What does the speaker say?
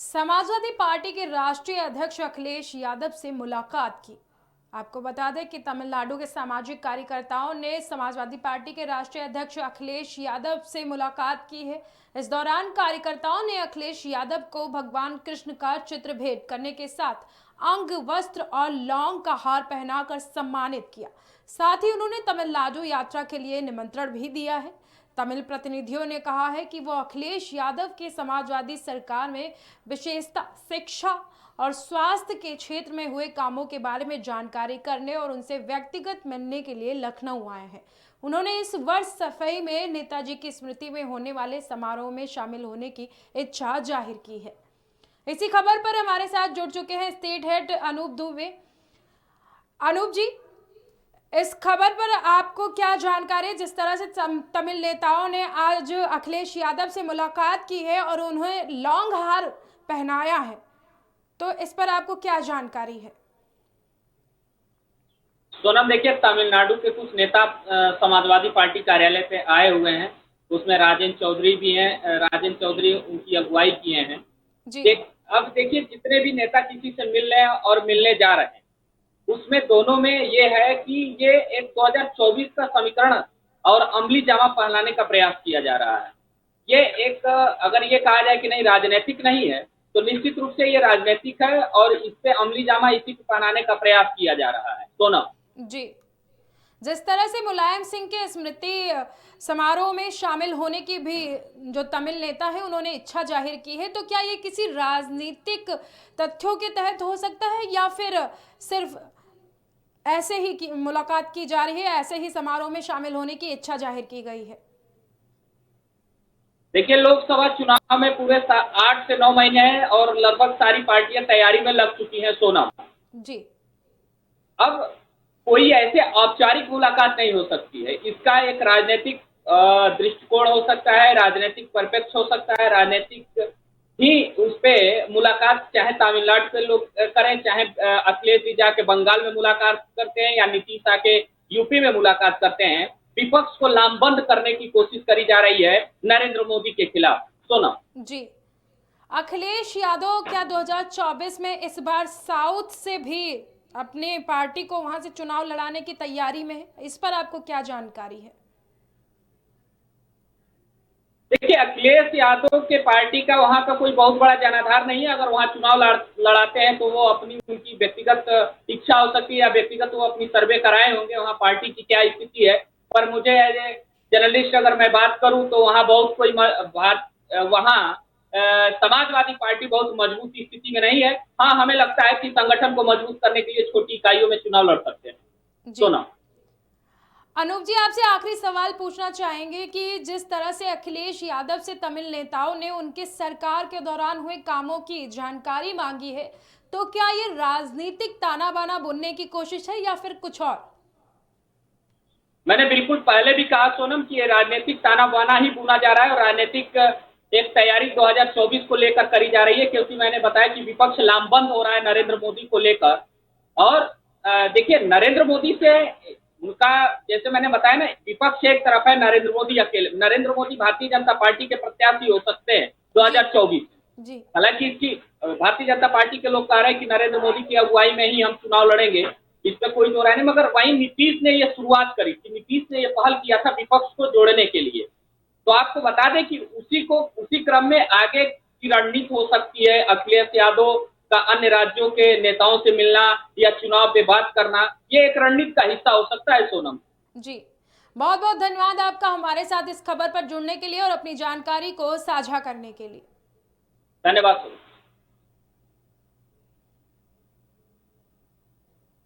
Samajwadi party के राष्ट्रीय अध्यक्ष अखिलेश यादव से मुलाकात की। आपको बता दें कि तमिलनाडु के सामाजिक कार्यकर्ताओं ने समाजवादी पार्टी के राष्ट्रीय अध्यक्ष अखिलेश यादव से मुलाकात की है। इस दौरान कार्यकर्ताओं ने अखिलेश यादव को भगवान कृष्ण का चित्र भेंट करने के साथ अंग वस्त्र और लौंग का हार पहनाकर सम्मानित किया। साथ ही उन्होंने तमिलनाडु यात्रा के लिए निमंत्रण भी दिया है। तमिल प्रतिनिधियों ने कहा है कि वो अखिलेश यादव के समाजवादी सरकार में विशेषता शिक्षा और स्वास्थ्य के क्षेत्र में हुए कामों के बारे में जानकारी करने और उनसे व्यक्तिगत मिलने के लिए लखनऊ आए हैं। उन्होंने इस वर्ष सफाई में नेताजी की स्मृति में होने वाले समारोह में शामिल होने की इच्छा जाहिर की है। इसी खबर पर हमारे साथ जुड़ चुके हैं स्टेट हेड अनूप दुबे। अनूप जी, इस खबर पर आपको क्या जानकारी है? जिस तरह से तमिल नेताओं ने आज अखिलेश यादव से मुलाकात की है और उन्हें लौंग हार पहनाया है, तो इस पर आपको क्या जानकारी है? सोनम, देखिए, तमिलनाडु के कुछ नेता समाजवादी पार्टी कार्यालय पे आए हुए हैं। उसमें राजेंद्र चौधरी भी हैं। राजेंद्र चौधरी उनकी अगुवाई किए हैं। जी। अब देखिए, जितने भी नेता किसी से मिल रहे हैं और मिलने जा रहे हैं, उसमें दोनों में ये है कि ये एक 2024 का समीकरण और अमली जामा पहनाने का प्रयास किया जा रहा है। ये एक, अगर ये कहा जाए कि नहीं राजनीतिक नहीं है, तो निश्चित रूप से ये राजनीतिक है और इस पे अमली जामा इसी को पहनाने का प्रयास किया जा रहा है। सोनम जी, जिस तरह से मुलायम सिंह के स्मृति समारोह में शामिल होने की भी जो तमिल नेता है उन्होंने इच्छा जाहिर की है, तो क्या ये किसी राजनीतिक तथ्यों के तहत हो सकता है या फिर सिर्फ ऐसे ही की मुलाकात की जा रही है, ऐसे ही समारोह में शामिल होने की इच्छा जाहिर की गई है? देखिए, लोकसभा चुनाव में पूरे 8 से 9 महीने हैं और लगभग सारी पार्टियां तैयारी में लग चुकी हैं। सोनम जी। अब कोई ऐसे औपचारिक मुलाकात नहीं हो सकती है। इसका एक राजनीतिक दृष्टिकोण हो सकता है, राजनीतिक परिप्रेक्ष्य हो सकता है, राजनीतिक ही उस पे मुलाकात चाहे तमिलनाडु के लोग करें, चाहे अखिलेश जी जाके बंगाल में मुलाकात करते हैं या नीतीश आके यूपी में मुलाकात करते हैं। विपक्ष को लामबंद करने की कोशिश करी जा रही है नरेंद्र मोदी के खिलाफ। सोनम जी, अखिलेश यादव क्या 2024 में इस बार साउथ से भी अपने पार्टी को वहां से चुनाव लड़ाने की तैयारी में है? इस पर आपको क्या जानकारी है? देखिए, अखिलेश यादव के पार्टी का वहाँ का कोई बहुत बड़ा जनाधार नहीं है। अगर वहाँ चुनाव लड़ाते हैं तो वो अपनी उनकी व्यक्तिगत इच्छा हो सकती है या व्यक्तिगत वो अपनी सर्वे कराए होंगे वहाँ पार्टी की क्या स्थिति है। पर मुझे एज ए जर्नलिस्ट अगर मैं बात करूँ तो वहाँ बहुत कोई वहाँ समाजवादी पार्टी बहुत मजबूत स्थिति में नहीं है। हाँ, हमें लगता है कि संगठन को मजबूत करने के लिए छोटी इकाइयों में चुनाव लड़ सकते हैं। सोना अनूप जी, आपसे आखिरी सवाल पूछना चाहेंगे कि जिस तरह से अखिलेश यादव से तमिल नेताओं ने उनके सरकार के दौरान हुए कामों की जानकारी मांगी है, तो क्या ये राजनीतिक ताना बाना बुनने की कोशिश है या फिर कुछ और? मैंने बिल्कुल पहले भी कहा सोनम कि ये राजनीतिक ताना बाना ही बुना जा रहा है और राजनीतिक एक तैयारी 2024 को लेकर करी जा रही है, क्योंकि मैंने बताया कि विपक्ष लामबंद हो रहा है नरेंद्र मोदी को लेकर। और देखिए, नरेंद्र मोदी से उनका, जैसे मैंने बताया ना, विपक्ष एक तरफ है, नरेंद्र मोदी अकेले। नरेंद्र मोदी भारतीय जनता पार्टी के प्रत्याशी हो सकते हैं 2024 जी। हालांकि इसकी भारतीय जनता पार्टी के लोग कह रहे हैं कि नरेंद्र मोदी की अगुवाई में ही हम चुनाव लड़ेंगे, इस पर कोई दो राय नहीं। मगर वहीं नीतीश ने यह शुरुआत करी थी, नीतीश ने यह पहल किया था विपक्ष को जोड़ने के लिए। तो आपको बता दें कि उसी क्रम में आगे की रणनीति हो सकती है अखिलेश यादव का अन्य राज्यों के नेताओं से मिलना या चुनाव पे बात करना, ये एक रणनीति का हिस्सा हो सकता है। सोनम जी, बहुत बहुत धन्यवाद आपका हमारे साथ इस खबर पर जुड़ने के लिए और अपनी जानकारी को साझा करने के लिए। धन्यवाद।